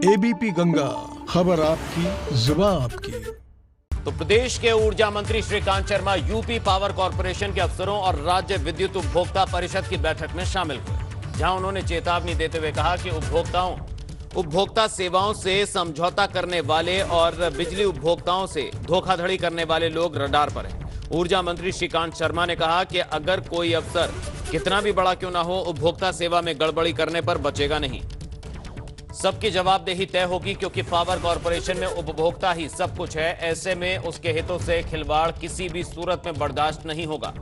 ABP Ganga, खबर आपकी, जुबान आपकी। तो प्रदेश के ऊर्जा मंत्री Shrikant Sharma UP power corporation के अफसरों और राज्य विद्युत उपभोक्ता परिषद की बैठक में शामिल हुए, जहां उन्होंने चेतावनी देते हुए कहा कि उपभोक्ता सेवाओं से समझौता करने वाले और बिजली उपभोक्ताओं से धोखाधड़ी करने वाले लोग रडार पर हैं। ऊर्जा मंत्री श्रीकांत शर्मा ने कहा कि अगर कोई अफसर कितना भी बड़ा क्यों ना हो, उपभोक्ता सेवा में गड़बड़ी करने पर बचेगा नहीं। सबकी जवाबदेही तय होगी, क्योंकि पावर कॉर्पोरेशन में उपभोक्ता ही सब कुछ है। ऐसे में उसके हितों से खिलवाड़ किसी भी सूरत में बर्दाश्त नहीं होगा।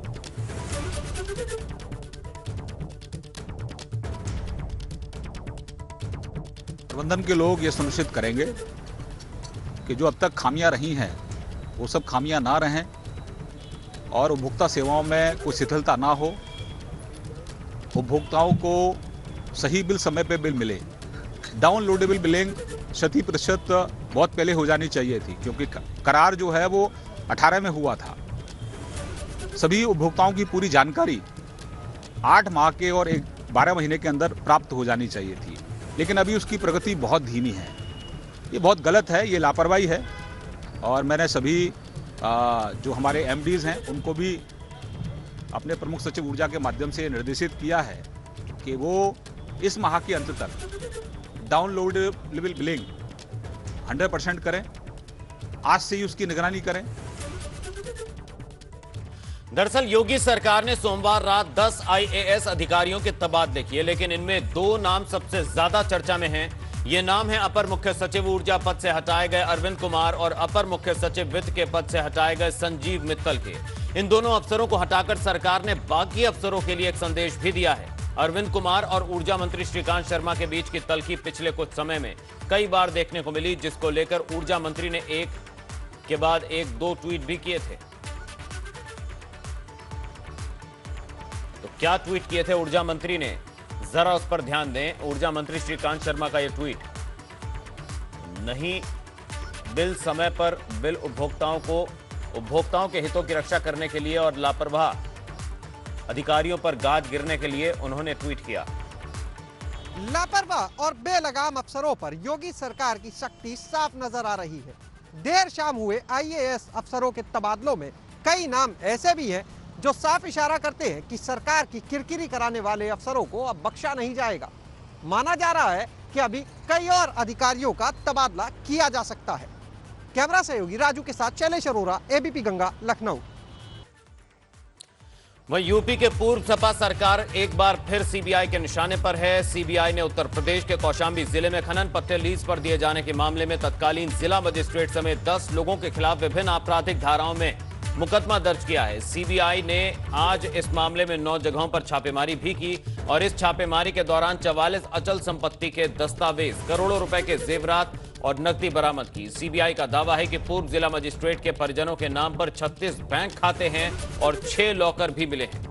प्रबंधन के लोग ये सुनिश्चित करेंगे कि जो अब तक खामियां रही हैं वो सब खामियां ना रहें और उपभोक्ता सेवाओं में कोई शिथिलता ना हो। उपभोक्ताओं को सही बिल समय पे बिल मिले। डाउनलोडेबल बिलिंग 100% बहुत पहले हो जानी चाहिए थी, क्योंकि करार जो है वो 18 में हुआ था। सभी उपभोक्ताओं की पूरी जानकारी 8 माह के और 12 महीने के अंदर प्राप्त हो जानी चाहिए थी, लेकिन अभी उसकी प्रगति बहुत धीमी है। ये बहुत गलत है, ये लापरवाही है। और मैंने सभी जो हमारे एमडीज हैं उनको भी अपने प्रमुख सचिव ऊर्जा के माध्यम से निर्देशित किया है कि वो इस माह के अंत तक डाउनलोडेबल बिलिंग 100% करें। आज से ही उसकी निगरानी करें। दरअसल योगी सरकार ने सोमवार रात 10 आईएएस अधिकारियों के तबादले किए, लेकिन इनमें 2 नाम सबसे ज्यादा चर्चा में हैं। ये नाम है अपर मुख्य सचिव ऊर्जा पद से हटाए गए अरविंद कुमार और अपर मुख्य सचिव वित्त के पद से हटाए गए संजीव मित्तल के। इन दोनों अफसरों को हटाकर सरकार ने बाकी अफसरों के लिए एक संदेश भी दिया है। अरविंद कुमार और ऊर्जा मंत्री श्रीकांत शर्मा के बीच की तल्खी पिछले कुछ समय में कई बार देखने को मिली, जिसको लेकर ऊर्जा मंत्री ने एक के बाद एक 2 ट्वीट भी किए थे। तो क्या ट्वीट किए थे ऊर्जा मंत्री ने, जरा उस पर ध्यान दें। ऊर्जा मंत्री श्रीकांत शर्मा का यह ट्वीट, नहीं बिल समय पर बिल उपभोक्ताओं के हितों की रक्षा करने के लिए और लापरवाह अधिकारियों पर गाज गिरने के लिए उन्होंने ट्वीट किया। लापरवाह और बेलगाम अफसरों पर योगी सरकार की सख्ती साफ नजर आ रही है। देर शाम हुए आईएएस अफसरों के तबादलों में कई नाम ऐसे भी हैं जो साफ इशारा करते हैं कि सरकार की किरकिरी कराने वाले अफसरों को अब बख्शा नहीं जाएगा। माना जा रहा है कि अभी कई और अधिकारियों का तबादला किया जा सकता है। कैमरा सहयोगी राजू के साथ शैलेश अरोरा, एबीपी गंगा, लखनऊ। वहीं यूपी के पूर्व सपा सरकार एक बार फिर सीबीआई के निशाने पर है। सीबीआई ने उत्तर प्रदेश के कौशाम्बी जिले में खनन पट्टे लीज पर दिए जाने के मामले में तत्कालीन जिला मजिस्ट्रेट समेत 10 लोगों के खिलाफ विभिन्न आपराधिक धाराओं में मुकदमा दर्ज किया है। सीबीआई ने आज इस मामले में 9 जगहों पर छापेमारी भी की और इस छापेमारी के दौरान 44 अचल संपत्ति के दस्तावेज, करोड़ों रुपए के जेवरात और नकदी बरामद की। सीबीआई का दावा है कि पूर्व जिला मजिस्ट्रेट के परिजनों के नाम पर 36 बैंक खाते हैं और 6 लॉकर भी मिले हैं।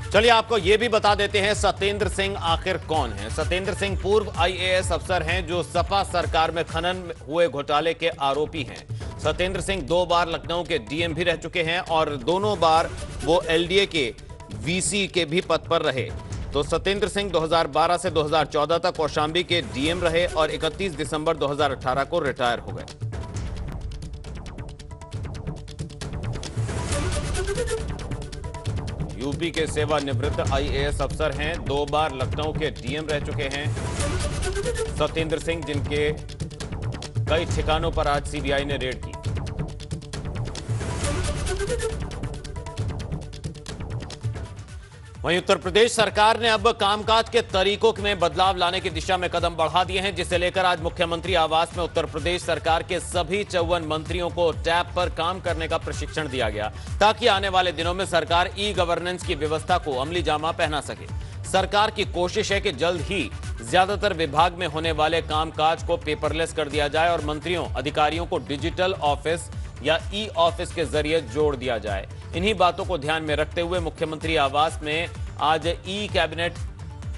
चलिए आपको यह भी बता देते हैं सत्येंद्र सिंह आखिर कौन है। सत्येंद्र सिंह पूर्व आईएएस अफसर हैं जो सपा सरकार में खनन हुए घोटाले के आरोपी हैं। सत्येंद्र सिंह 2 बार लखनऊ के डीएम भी रह चुके हैं और दोनों बार वो एलडीए के वीसी के भी पद पर रहे। तो सत्येंद्र सिंह 2012 से 2014 तक कौशाम्बी के डीएम रहे और 31 दिसंबर 2018 को रिटायर हो गए। यूपी के सेवानिवृत्त आईएएस अफसर हैं, 2 बार लखनऊ के डीएम रह चुके हैं सत्येंद्र सिंह, जिनके कई ठिकानों पर आज सीबीआई ने रेड की। वहीं उत्तर प्रदेश सरकार ने अब कामकाज के तरीकों में बदलाव लाने की दिशा में कदम बढ़ा दिए हैं, जिसे लेकर आज मुख्यमंत्री आवास में उत्तर प्रदेश सरकार के सभी 54 मंत्रियों को टैब पर काम करने का प्रशिक्षण दिया गया, ताकि आने वाले दिनों में सरकार ई गवर्नेंस की व्यवस्था को अमली जामा पहना सके। सरकार की कोशिश है कि जल्द ही ज्यादातर विभाग में होने वाले कामकाज को पेपरलेस कर दिया जाए और मंत्रियों अधिकारियों को डिजिटल ऑफिस या ई ऑफिस के जरिए जोड़ दिया जाए। इन्हीं बातों को ध्यान में रखते हुए मुख्यमंत्री आवास में आज ई कैबिनेट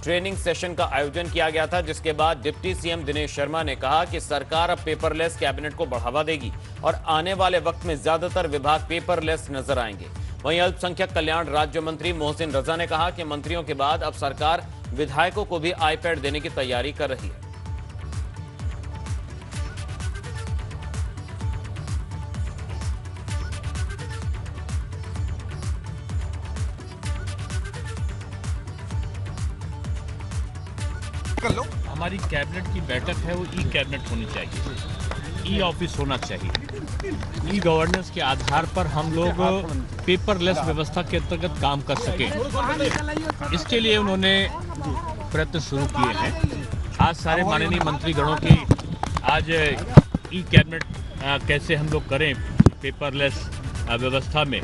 ट्रेनिंग सेशन का आयोजन किया गया था, जिसके बाद डिप्टी सीएम दिनेश शर्मा ने कहा कि सरकार अब पेपरलेस कैबिनेट को बढ़ावा देगी और आने वाले वक्त में ज्यादातर विभाग पेपरलेस नजर आएंगे। वहीं अल्पसंख्यक कल्याण राज्य मंत्री मोहसिन रजा ने कहा कि मंत्रियों के बाद अब सरकार विधायकों को भी आईपैड देने की तैयारी कर रही है। हमारी कैबिनेट की बैठक है वो ई कैबिनेट होनी चाहिए, ई ऑफिस होना चाहिए। ई गवर्नेंस के आधार पर हम लोग पेपरलेस व्यवस्था के अंतर्गत काम कर सकें, इसके लिए उन्होंने प्रयत्न शुरू किए हैं। आज सारे माननीय मंत्रीगणों की आज ई कैबिनेट कैसे हम लोग करें पेपरलेस व्यवस्था में,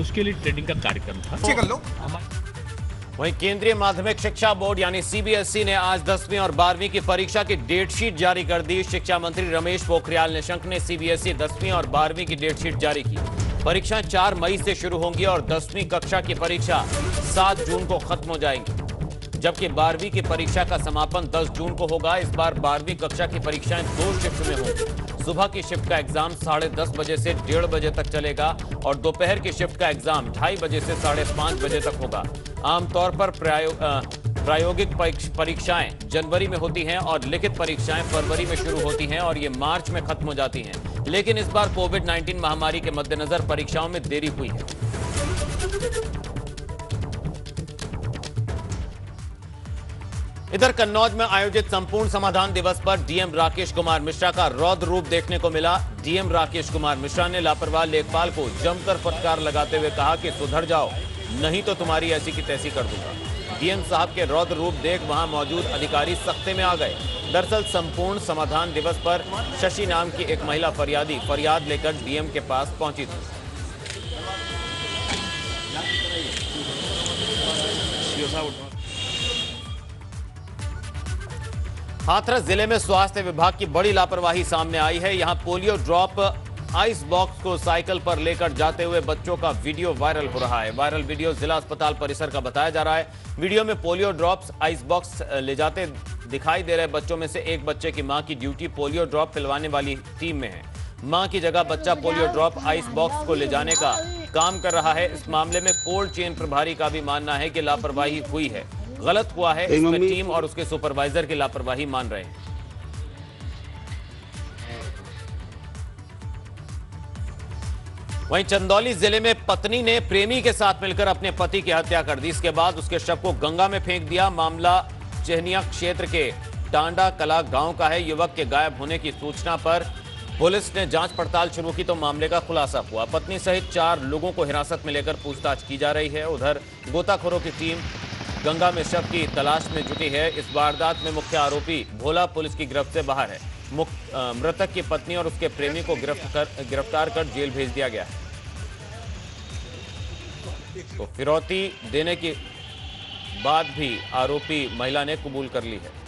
उसके लिए ट्रेनिंग का कार्यक्रम था। वहीं केंद्रीय माध्यमिक शिक्षा बोर्ड यानी सीबीएसई ने आज 10वीं और 12वीं की परीक्षा की डेट शीट जारी कर दी। शिक्षा मंत्री रमेश पोखरियाल निशंक ने सीबीएसई 10वीं और 12वीं की डेट शीट जारी की। परीक्षाएं 4 मई से शुरू होंगी और 10वीं कक्षा की परीक्षा 7 जून को खत्म हो जाएंगी, जबकि 12वीं की परीक्षा का समापन 10 जून को होगा। इस बार 12वीं कक्षा की परीक्षाएं 2 शिफ्ट में होंगी। सुबह की शिफ्ट का एग्जाम 10:30 बजे से 1:30 बजे तक चलेगा और दोपहर की शिफ्ट का एग्जाम 2:30 बजे से 5:30 बजे तक होगा। आमतौर पर प्रायोगिक परीक्षाएं जनवरी में होती हैं और लिखित परीक्षाएं फरवरी में शुरू होती हैं और ये मार्च में खत्म हो जाती हैं। लेकिन इस बार कोविड-19 महामारी के मद्देनजर परीक्षाओं में देरी हुई है। इधर कन्नौज में आयोजित संपूर्ण समाधान दिवस पर डीएम राकेश कुमार मिश्रा का रौद्र रूप देखने को मिला। डीएम राकेश कुमार मिश्रा ने लापरवाह लेखपाल को जमकर फटकार लगाते हुए कहा कि सुधर जाओ, नहीं तो तुम्हारी ऐसी की तैसी कर दूंगा। डीएम साहब के रौद्र रूप देख वहां मौजूद अधिकारी सख्ते में आ गए। दरअसल संपूर्ण समाधान दिवस पर शशि नाम की एक महिला फरियादी फरियाद लेकर डीएम के पास पहुंची थी। हाथरस जिले में स्वास्थ्य विभाग की बड़ी लापरवाही सामने आई है। यहां पोलियो ड्रॉप आइस बॉक्स को साइकिल पर लेकर जाते हुए बच्चों का वीडियो वायरल हो रहा है। वायरल वीडियो जिला अस्पताल परिसर का बताया जा रहा है। वीडियो में पोलियो ड्रॉप्स आइस बॉक्स ले जाते दिखाई दे रहे बच्चों में से एक बच्चे की मां की ड्यूटी पोलियो ड्रॉप पिलवाने वाली टीम में है। मां की जगह बच्चा पोलियो ड्रॉप आइस बॉक्स को ले जाने का काम कर रहा है। इस मामले में कोल्ड चेन प्रभारी का भी मानना है कि लापरवाही हुई है, गलत हुआ है। इसमें टीम और उसके सुपरवाइजर की लापरवाही मान रहे हैं। वहीं चंदौली जिले में पत्नी ने प्रेमी के साथ मिलकर अपने पति की हत्या कर दी। इसके बाद उसके शव को गंगा में फेंक दिया। मामला चेहनिया क्षेत्र के टांडा कला गांव का है। युवक के गायब होने की सूचना पर पुलिस ने जांच पड़ताल शुरू की तो मामले का खुलासा हुआ। पत्नी सहित 4 लोगों को हिरासत में लेकर पूछताछ की जा रही है। उधर गोताखोरों की टीम गंगा में शव की तलाश में जुटी है। इस वारदात में मुख्य आरोपी भोला पुलिस की गिरफ्त से बाहर है। मृतक की पत्नी और उसके प्रेमी को गिरफ्तार कर जेल भेज दिया गया है। तो फिरौती देने के बाद भी आरोपी महिला ने कबूल कर ली है।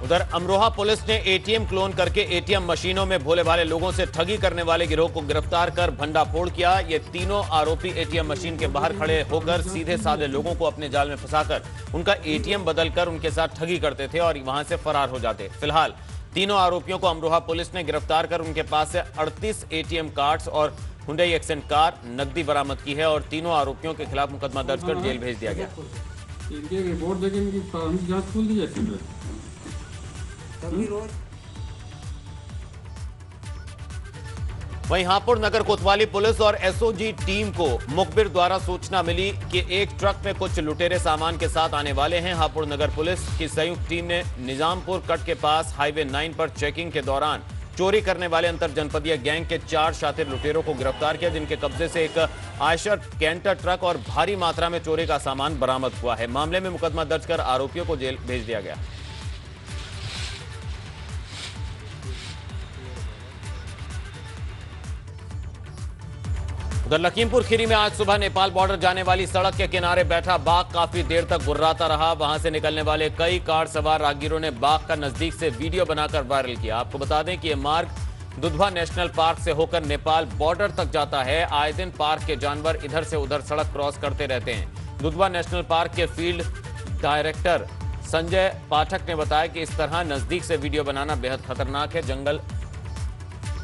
उधर अमरोहा पुलिस ने एटीएम क्लोन करके एटीएम मशीनों में भोले भाले लोगों से ठगी करने वाले गिरोह को गिरफ्तार कर भंडाफोड़ किया। ये तीनों आरोपी एटीएम मशीन के बाहर खड़े होकर सीधे साधे लोगों को अपने जाल में फंसाकर उनका एटीएम बदलकर उनके साथ ठगी करते थे और वहां से फरार हो जाते। फिलहाल तीनों आरोपियों को अमरोहा पुलिस ने गिरफ्तार कर उनके पास से 38 एटीएम कार्ड्स और हुंडई एक्सेंट कार नकदी बरामद की है और तीनों आरोपियों के खिलाफ मुकदमा दर्ज कर जेल भेज दिया गया। इनके रिपोर्ट देके इनकी प्रारंभिक जांच खोल दी जाती है। वहीं हापुड़ नगर कोतवाली पुलिस और एसओजी टीम को मुखबिर द्वारा सूचना मिली कि एक ट्रक में कुछ लुटेरे सामान के साथ आने वाले हैं। हापुड़ नगर पुलिस की संयुक्त टीम ने निजामपुर कट के पास हाईवे 9 पर चेकिंग के दौरान चोरी करने वाले अंतर जनपदीय गैंग के 4 शातिर लुटेरों को गिरफ्तार किया, जिनके कब्जे से एक आयशर कैंटर ट्रक और भारी मात्रा में चोरी का सामान बरामद हुआ है। मामले में मुकदमा दर्ज कर आरोपियों को जेल भेज दिया गया। उधर लखीमपुर खीरी में आज सुबह नेपाल बॉर्डर जाने वाली सड़क के किनारे बैठा बाघ काफी देर तक गुर्राता रहा। वहां से निकलने वाले कई कार सवार राहगीरों ने बाघ का नजदीक से वीडियो बनाकर वायरल किया। आपको बता दें कि यह मार्ग दुधवा नेशनल पार्क से होकर नेपाल बॉर्डर तक जाता है। आए दिन पार्क के जानवर इधर से उधर सड़क क्रॉस करते रहते हैं। दुधवा नेशनल पार्क के फील्ड डायरेक्टर संजय पाठक ने बताया कि इस तरह नजदीक से वीडियो बनाना बेहद खतरनाक है। जंगल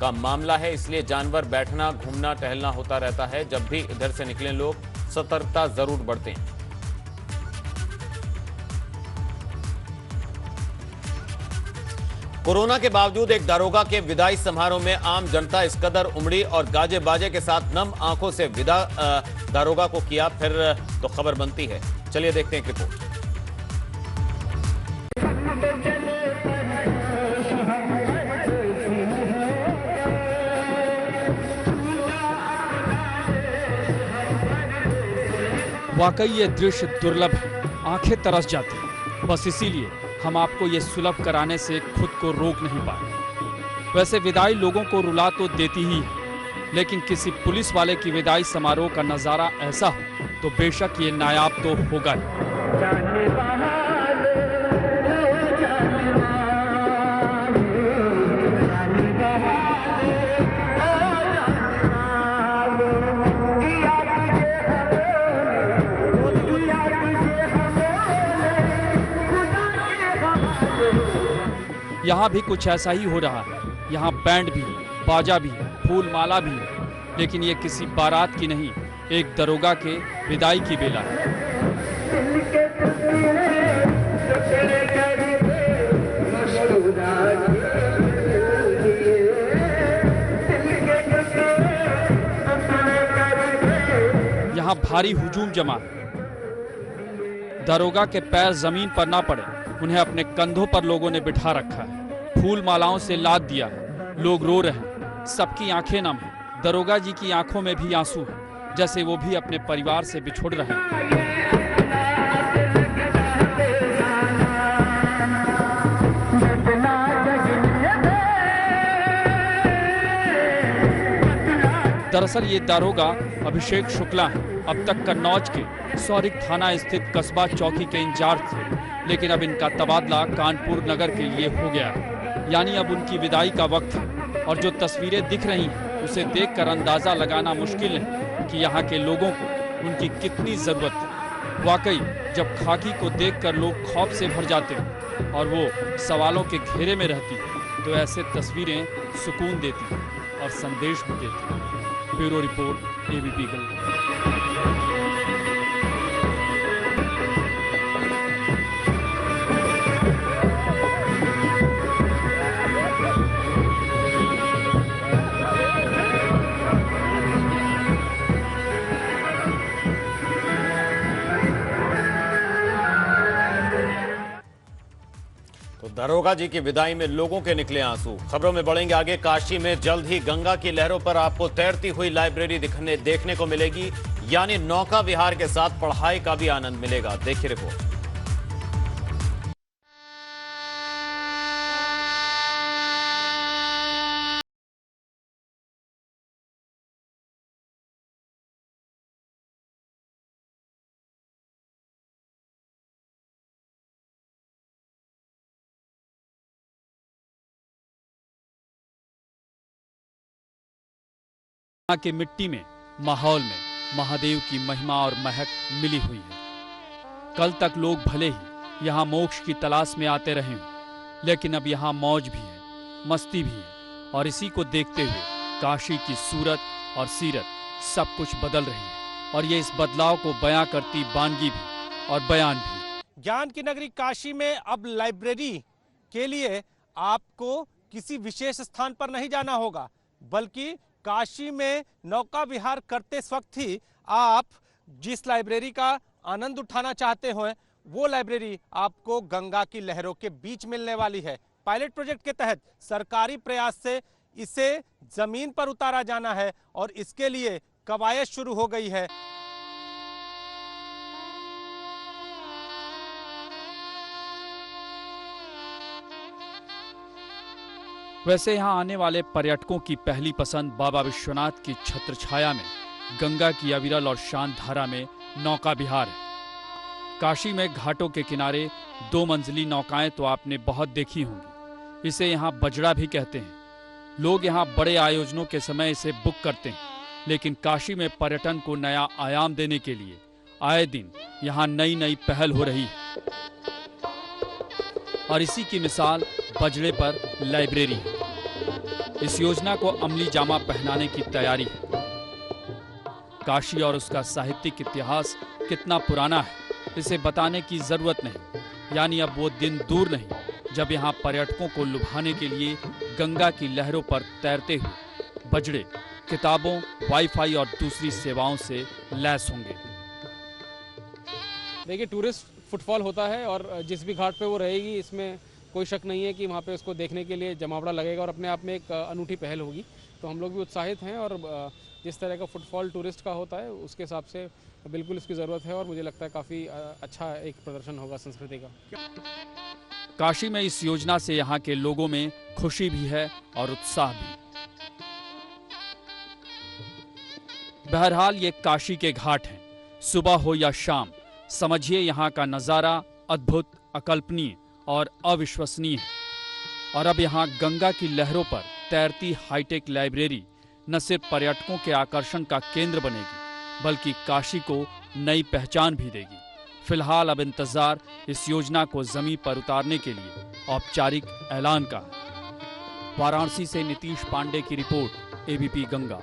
का मामला है, इसलिए जानवर बैठना, घूमना, टहलना होता रहता है। जब भी इधर से निकलें लोग सतर्कता जरूर बरतें। कोरोना के बावजूद एक दारोगा के विदाई समारोह में आम जनता इस कदर उमड़ी और गाजे बाजे के साथ नम आंखों से विदा दारोगा को किया, फिर तो खबर बनती है। चलिए देखते हैं एक रिपोर्ट। वाकई ये दृश्य दुर्लभ है, आंखें तरस जाती हैं। बस इसीलिए हम आपको ये सुलभ कराने से खुद को रोक नहीं पाए। वैसे विदाई लोगों को रुला तो देती ही है, लेकिन किसी पुलिस वाले की विदाई समारोह का नज़ारा ऐसा हो तो बेशक ये नायाब तो होगा ही। यहाँ भी कुछ ऐसा ही हो रहा है। यहाँ बैंड भी, बाजा भी, फूल माला भी, लेकिन ये किसी बारात की नहीं, एक दरोगा के विदाई की बेला है। यहाँ भारी हुजूम जमा है। दरोगा के पैर जमीन पर ना पड़े, उन्हें अपने कंधों पर लोगों ने बिठा रखा है, फूल मालाओं से लाद दिया है। लोग रो रहे हैं, सबकी आंखें नम हैं। दरोगा जी की आंखों में भी आंसू हैं, जैसे वो भी अपने परिवार से बिछुड़ रहे हैं। दरअसल ये दारोगा अभिषेक शुक्ला हैं। अब तक कन्नौज के सौरिक थाना स्थित कस्बा चौकी के इंचार्ज थे, लेकिन अब इनका तबादला कानपुर नगर के लिए हो गया है। यानी अब उनकी विदाई का वक्त है और जो तस्वीरें दिख रही हैं उसे देखकर अंदाजा लगाना मुश्किल है कि यहाँ के लोगों को उनकी कितनी ज़रूरत है। वाकई जब खाकी को देखकर लोग खौफ से भर जाते हैं और वो सवालों के घेरे में रहती है, तो ऐसे तस्वीरें सुकून देती हैं और संदेश भी देती हैं। Bureau report, ABP Ganga. दरोगा जी की विदाई में लोगों के निकले आंसू। खबरों में बढ़ेंगे आगे। काशी में जल्द ही गंगा की लहरों पर आपको तैरती हुई लाइब्रेरी देखने को मिलेगी, यानी नौका विहार के साथ पढ़ाई का भी आनंद मिलेगा। देखिए रिपोर्ट। यहाँ की मिट्टी में, माहौल में महादेव की महिमा और महक मिली हुई है। कल तक लोग भले ही यहाँ मोक्ष की तलाश में आते रहे हों, लेकिन अब यहाँ मौज भी है, मस्ती भी है, और इसी को देखते हुए काशी की सूरत और सीरत सब कुछ बदल रही है। और ये इस बदलाव को बयां करती बानगी भी और बयान भी। ज्ञान की नगरी काशी में अब लाइब्रेरी के लिए आपको किसी विशेष स्थान पर नहीं जाना होगा, बल्कि काशी में नौका विहार करते वक्त ही आप जिस लाइब्रेरी का आनंद उठाना चाहते हो, वो लाइब्रेरी आपको गंगा की लहरों के बीच मिलने वाली है। पायलट प्रोजेक्ट के तहत सरकारी प्रयास से इसे जमीन पर उतारा जाना है और इसके लिए कवायद शुरू हो गई है। वैसे यहाँ आने वाले पर्यटकों की पहली पसंद बाबा विश्वनाथ की छत्र छाया में गंगा की अविरल और शांत धारा में नौका विहार है। काशी में घाटों के किनारे 2 मंजिली नौकाएं तो आपने बहुत देखी होंगी। इसे यहाँ बजड़ा भी कहते हैं। लोग यहाँ बड़े आयोजनों के समय इसे बुक करते हैं, लेकिन काशी में पर्यटन को नया आयाम देने के लिए आए दिन यहाँ नई नई पहल हो रही है, और इसी की मिसाल बजड़े पर लाइब्रेरी है। इस योजना को अमली जामा पहनाने की तैयारी है। काशी और उसका साहित्यिक इतिहास कितना पुराना है इसे बताने की जरूरत नहीं, यानी अब वो दिन दूर नहीं जब यहाँ पर्यटकों को लुभाने के लिए गंगा की लहरों पर तैरते हुए बजड़े किताबों, वाईफाई और दूसरी सेवाओं से लैस होंगे। देखिए, टूरिस्ट फुटफॉल होता है और जिस भी घाट पे वो रहेगी इसमें कोई शक नहीं है कि वहाँ पे उसको देखने के लिए जमावड़ा लगेगा और अपने आप में एक अनूठी पहल होगी। तो हम लोग भी उत्साहित हैं और जिस तरह का फुटफॉल टूरिस्ट का होता है उसके हिसाब से बिल्कुल इसकी ज़रूरत है और मुझे लगता है काफ़ी अच्छा एक प्रदर्शन होगा संस्कृति का। काशी में इस योजना से यहाँ के लोगों में खुशी भी है और उत्साह भी। बहरहाल ये काशी के घाट हैं। सुबह हो या शाम, समझिए यहाँ का नज़ारा अद्भुत, अकल्पनीय और अविश्वसनीय है। और अब यहाँ गंगा की लहरों पर तैरती हाईटेक लाइब्रेरी न सिर्फ पर्यटकों के आकर्षण का केंद्र बनेगी बल्कि काशी को नई पहचान भी देगी। फिलहाल अब इंतजार इस योजना को जमीन पर उतारने के लिए औपचारिक ऐलान का है। वाराणसी से नीतीश पांडे की रिपोर्ट, एबीपी गंगा।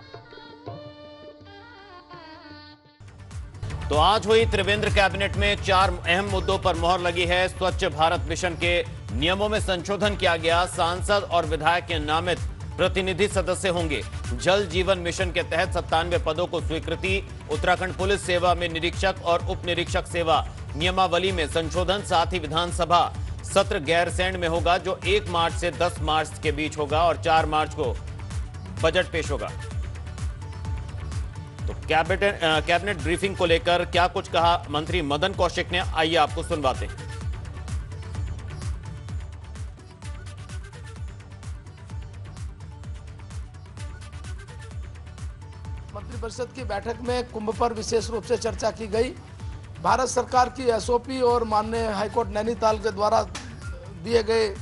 तो आज हुई त्रिवेंद्र कैबिनेट में 4 अहम मुद्दों पर मोहर लगी है। स्वच्छ भारत मिशन के नियमों में संशोधन किया गया। सांसद और विधायक के नामित प्रतिनिधि सदस्य होंगे। जल जीवन मिशन के तहत 97 पदों को स्वीकृति। उत्तराखंड पुलिस सेवा में निरीक्षक और उप निरीक्षक सेवा नियमावली में संशोधन। साथ ही विधानसभा सत्र गैरसैंण में होगा जो 1 मार्च से 10 मार्च के बीच होगा और 4 मार्च को बजट पेश होगा। तो कैबिनेट ब्रीफिंग को लेकर क्या कुछ कहा मंत्री मदन कौशिक ने, आइए आपको सुनवाते हैं। मंत्रिपरिषद की बैठक में कुंभ पर विशेष रूप से चर्चा की गई। भारत सरकार की एसओपी और माननीय हाईकोर्ट नैनीताल के द्वारा दिए गए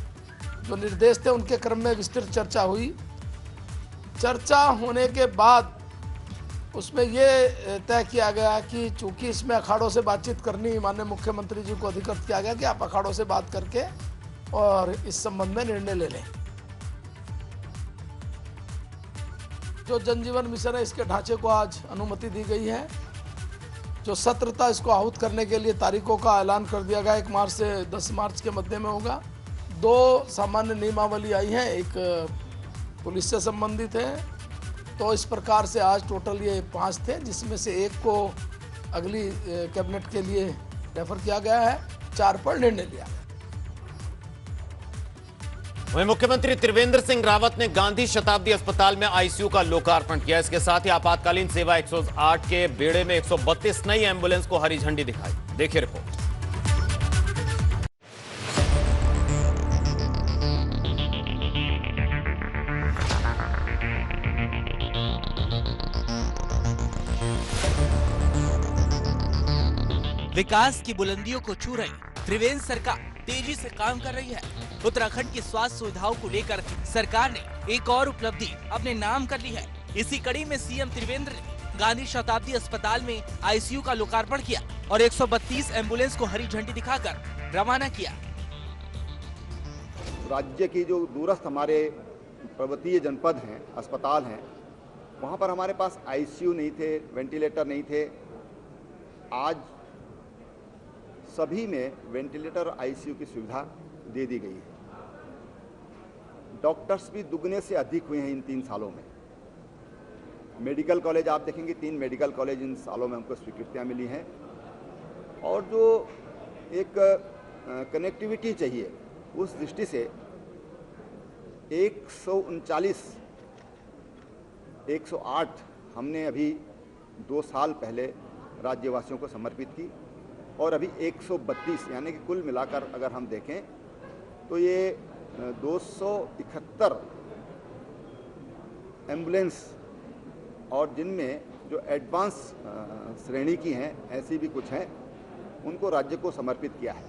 जो निर्देश थे उनके क्रम में विस्तृत चर्चा हुई। चर्चा होने के बाद उसमें ये तय किया गया कि चूंकि इसमें अखाड़ों से बातचीत करनी, माननीय मुख्यमंत्री जी को अधिकृत किया गया कि आप अखाड़ों से बात करके और इस संबंध में निर्णय ले लें। जो जनजीवन मिशन है इसके ढांचे को आज अनुमति दी गई है। जो सत्र था इसको आहूत करने के लिए तारीखों का ऐलान कर दिया गया। 1 मार्च से 10 मार्च के मध्य में होगा। 2 सामान्य नियमावली आई हैं, एक पुलिस से संबंधित है। तो इस प्रकार से आज टोटल ये 5 थे, जिसमें से 1 को अगली कैबिनेट के लिए रेफर किया गया है। 4 पर निर्णय लिया। वहीं मुख्यमंत्री त्रिवेंद्र सिंह रावत ने गांधी शताब्दी अस्पताल में आईसीयू का लोकार्पण किया। इसके साथ ही आपातकालीन सेवा 108 के बेड़े में 132 नई एम्बुलेंस को हरी झंडी दिखाई। देखिए रिपोर्ट। विकास की बुलंदियों को छू रही त्रिवेंद्र सरकार तेजी से काम कर रही है। उत्तराखंड की स्वास्थ्य सुविधाओं को लेकर सरकार ने एक और उपलब्धि अपने नाम कर ली है। इसी कड़ी में सीएम त्रिवेंद्र ने गांधी शताब्दी अस्पताल में आईसीयू का लोकार्पण किया और 132 एम्बुलेंस को हरी झंडी दिखाकर रवाना किया। राज्य की जो दूरस्थ हमारे पर्वतीय जनपद हैं, अस्पताल हैं, वहाँ पर हमारे पास आईसीयू नहीं थे, वेंटिलेटर नहीं थे। आज सभी में वेंटिलेटर और आईसीयू की सुविधा दे दी गई है। डॉक्टर्स भी दुगने से अधिक हुए हैं इन 3 सालों में। मेडिकल कॉलेज आप देखेंगे, 3 मेडिकल कॉलेज इन सालों में हमको स्वीकृतियां मिली हैं। और जो एक कनेक्टिविटी चाहिए उस दृष्टि से 108 हमने अभी 2 साल पहले राज्यवासियों को समर्पित की और अभी 132 यानी कि कुल मिलाकर अगर हम देखें तो ये 271 एम्बुलेंस और जिनमें जो एडवांस श्रेणी की हैं, ऐसी भी कुछ हैं, उनको राज्य को समर्पित किया है।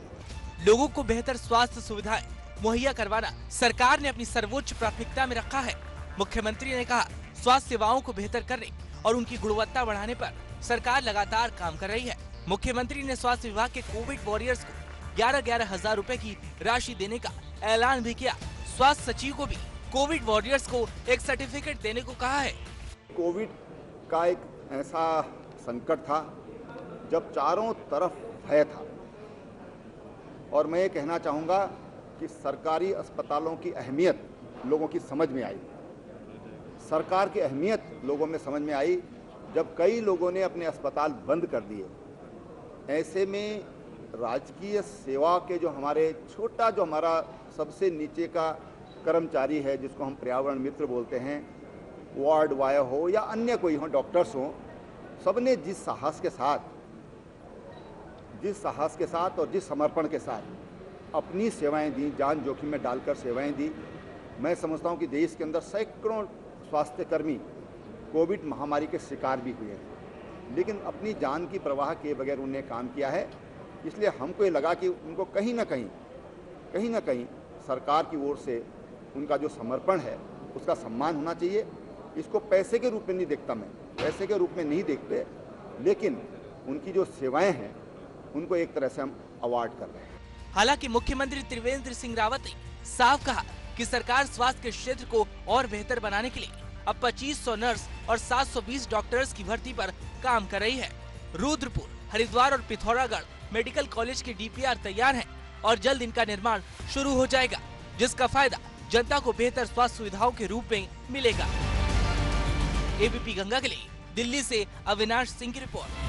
लोगों को बेहतर स्वास्थ्य सुविधाएं मुहैया करवाना सरकार ने अपनी सर्वोच्च प्राथमिकता में रखा है। मुख्यमंत्री ने कहा, स्वास्थ्य सेवाओं को बेहतर करने और उनकी गुणवत्ता बढ़ाने पर सरकार लगातार काम कर रही है। मुख्यमंत्री ने स्वास्थ्य विभाग के कोविड वॉरियर्स को 11,000 रुपए की राशि देने का ऐलान भी किया। स्वास्थ्य सचिव को भी कोविड वॉरियर्स को एक सर्टिफिकेट देने को कहा है। कोविड का एक ऐसा संकट था जब चारों तरफ भय था, और मैं ये कहना चाहूँगा कि सरकारी अस्पतालों की अहमियत लोगों की समझ में आई। सरकार की अहमियत लोगों में समझ में आई जब कई लोगों ने अपने अस्पताल बंद कर दिए। ऐसे में राजकीय सेवा के जो हमारा सबसे नीचे का कर्मचारी है, जिसको हम पर्यावरण मित्र बोलते हैं, वार्ड बॉय हो या अन्य कोई हो, डॉक्टर्स हो, सबने जिस साहस के साथ और जिस समर्पण के साथ अपनी सेवाएं दी, जान जोखिम में डालकर सेवाएं दी। मैं समझता हूं कि देश के अंदर सैकड़ों स्वास्थ्यकर्मी कोविड महामारी के शिकार भी हुए हैं, लेकिन अपनी जान की परवाह किए बगैर उन्होंने काम किया है। इसलिए हमको ये लगा कि उनको कहीं ना कहीं सरकार की ओर से उनका जो समर्पण है उसका सम्मान होना चाहिए। इसको पैसे के रूप में नहीं देखता, मैं पैसे के रूप में नहीं देखते, लेकिन उनकी जो सेवाएं हैं उनको एक तरह से हम अवार्ड कर रहे हैं। हालांकि मुख्यमंत्री त्रिवेंद्र सिंह रावत ने साफ कहा कि सरकार स्वास्थ्य के क्षेत्र को और बेहतर बनाने के लिए अब 2500 नर्स और 720 डॉक्टर्स की भर्ती पर काम कर रही है। रुद्रपुर, हरिद्वार और पिथौरागढ़ मेडिकल कॉलेज के DPR तैयार हैं और जल्द इनका निर्माण शुरू हो जाएगा, जिसका फायदा जनता को बेहतर स्वास्थ्य सुविधाओं के रूप में मिलेगा। ABP गंगा के लिए दिल्ली से अविनाश सिंह की रिपोर्ट।